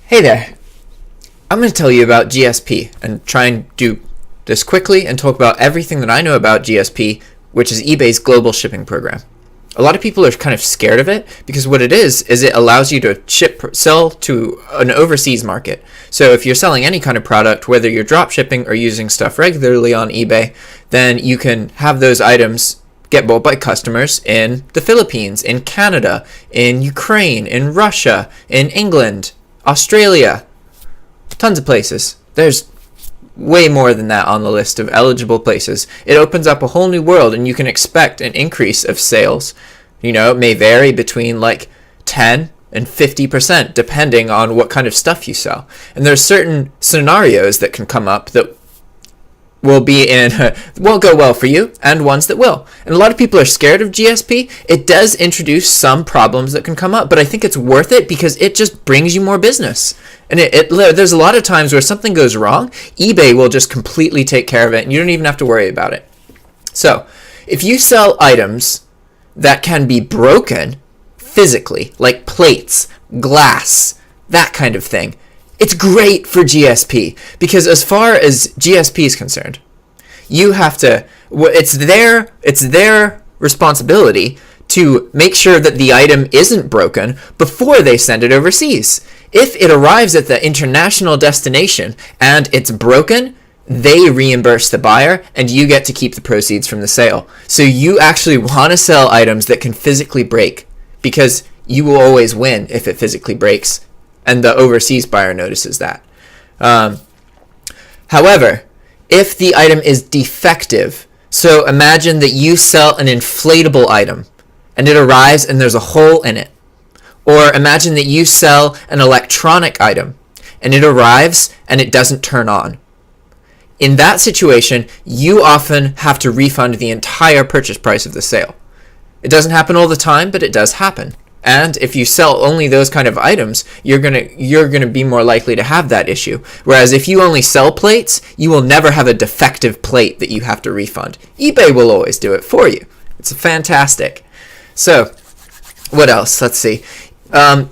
Hey there, I'm going to tell you about GSP and try and do this quickly and talk about everything that I know about GSP, which is eBay's global shipping program. A lot of people are kind of scared of it because what it is it allows you to sell to an overseas market. So if you're selling any kind of product, whether you're drop shipping or using stuff regularly on eBay, then you can have those items get bought by customers in the Philippines, in Canada, in Ukraine, in Russia, in England, Australia, tons of places. There's way more than that on the list of eligible places. It opens up a whole new world, and you can expect an increase of sales. You know, it may vary between like 10 and 50% depending on what kind of stuff you sell. And there's certain scenarios that can come up that won't go well for you, and ones that will. And a lot of people are scared of GSP. It does introduce some problems that can come up, but I think it's worth it because it just brings you more business. And there's a lot of times where something goes wrong, eBay will just completely take care of it, and you don't even have to worry about it. So, if you sell items that can be broken physically, like plates, glass, that kind of thing, it's great for GSP because as far as GSP is concerned, you have to, it's their responsibility to make sure that the item isn't broken before they send it overseas. If it arrives at the international destination and it's broken, they reimburse the buyer and you get to keep the proceeds from the sale. So you actually want to sell items that can physically break because you will always win if it physically breaks. And the overseas buyer notices that. However, if the item is defective, so imagine that you sell an inflatable item and it arrives and there's a hole in it. Or imagine that you sell an electronic item and it arrives and it doesn't turn on. In that situation, you often have to refund the entire purchase price of the sale. It doesn't happen all the time, but it does happen. And if you sell only those kind of items, you're gonna be more likely to have that issue. Whereas if you only sell plates, you will never have a defective plate that you have to refund. eBay will always do it for you. It's fantastic. So, what else? Let's see. To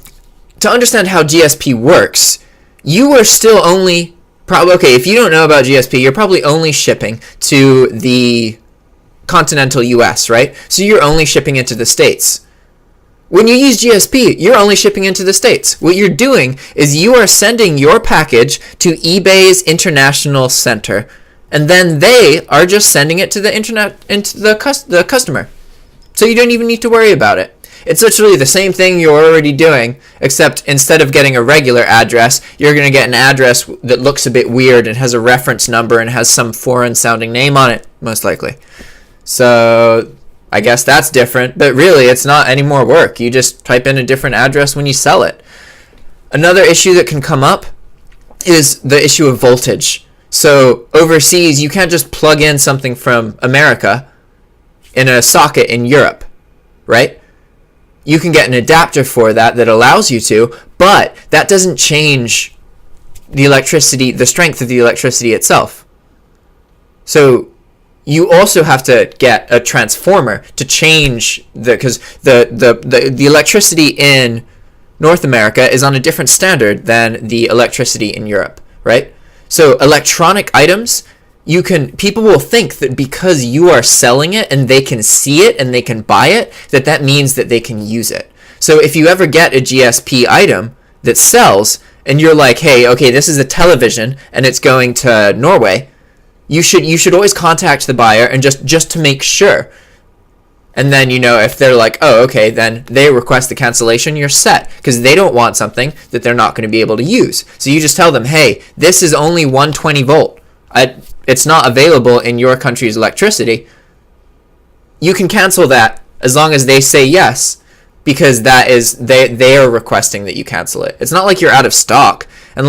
understand how GSP works, you are still only if you don't know about GSP, you're probably only shipping to the continental US, right? So you're only shipping into the States. When you use GSP, you're only shipping into the States. What you're doing is you are sending your package to eBay's international center, and then they are just sending it to the customer. So you don't even need to worry about it. It's literally the same thing you're already doing, except instead of getting a regular address, you're going to get an address that looks a bit weird and has a reference number and has some foreign-sounding name on it, most likely. So I guess that's different, but really it's not any more work. You just type in a different address when you sell it. Another issue that can come up is the issue of voltage. So overseas, you can't just plug in something from America in a socket in Europe, right? You can get an adapter for that allows you to, but that doesn't change the strength of the electricity itself. So you also have to get a transformer to change because the electricity in North America is on a different standard than the electricity in Europe, right? So electronic items, people will think that because you are selling it and they can see it and they can buy it, that means that they can use it. So if you ever get a GSP item that sells and you're like, hey, okay, this is a television and it's going to Norway, you should always contact the buyer and just to make sure. And then, if they're like, oh, okay, then they request the cancellation, you're set because they don't want something that they're not going to be able to use. So you just tell them, hey, this is only 120 volt. It's not available in your country's electricity. You can cancel that as long as they say yes, because that is they are requesting that you cancel it. It's not like you're out of stock. And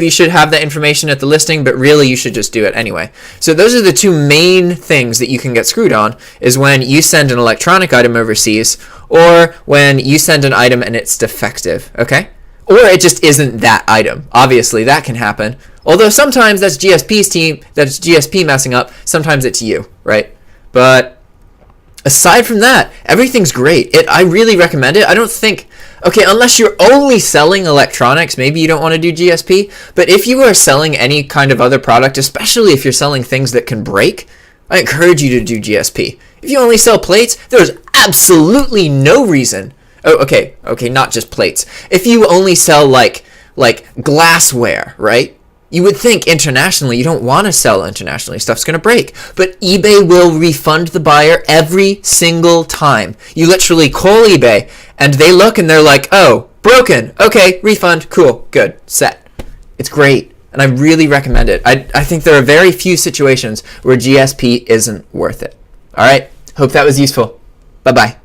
you should have that information at the listing, but really you should just do it anyway. So those are the two main things that you can get screwed on, is when you send an electronic item overseas or when you send an item and it's defective, okay? Or it just isn't that item. Obviously, that can happen. Although sometimes that's GSP messing up, sometimes it's you, right? But aside from that, everything's great. I really recommend it. I don't think Okay, unless you're only selling electronics, maybe you don't want to do GSP. But if you are selling any kind of other product, especially if you're selling things that can break, I encourage you to do GSP. If you only sell plates, there's absolutely no reason. Oh, okay, not just plates. If you only sell like glassware, right? You would think internationally, you don't want to sell internationally. Stuff's going to break. But eBay will refund the buyer every single time. You literally call eBay, and they look, and they're like, oh, broken. Okay, refund. Cool. Good. Set. It's great. And I really recommend it. I think there are very few situations where GSP isn't worth it. All right? Hope that was useful. Bye-bye.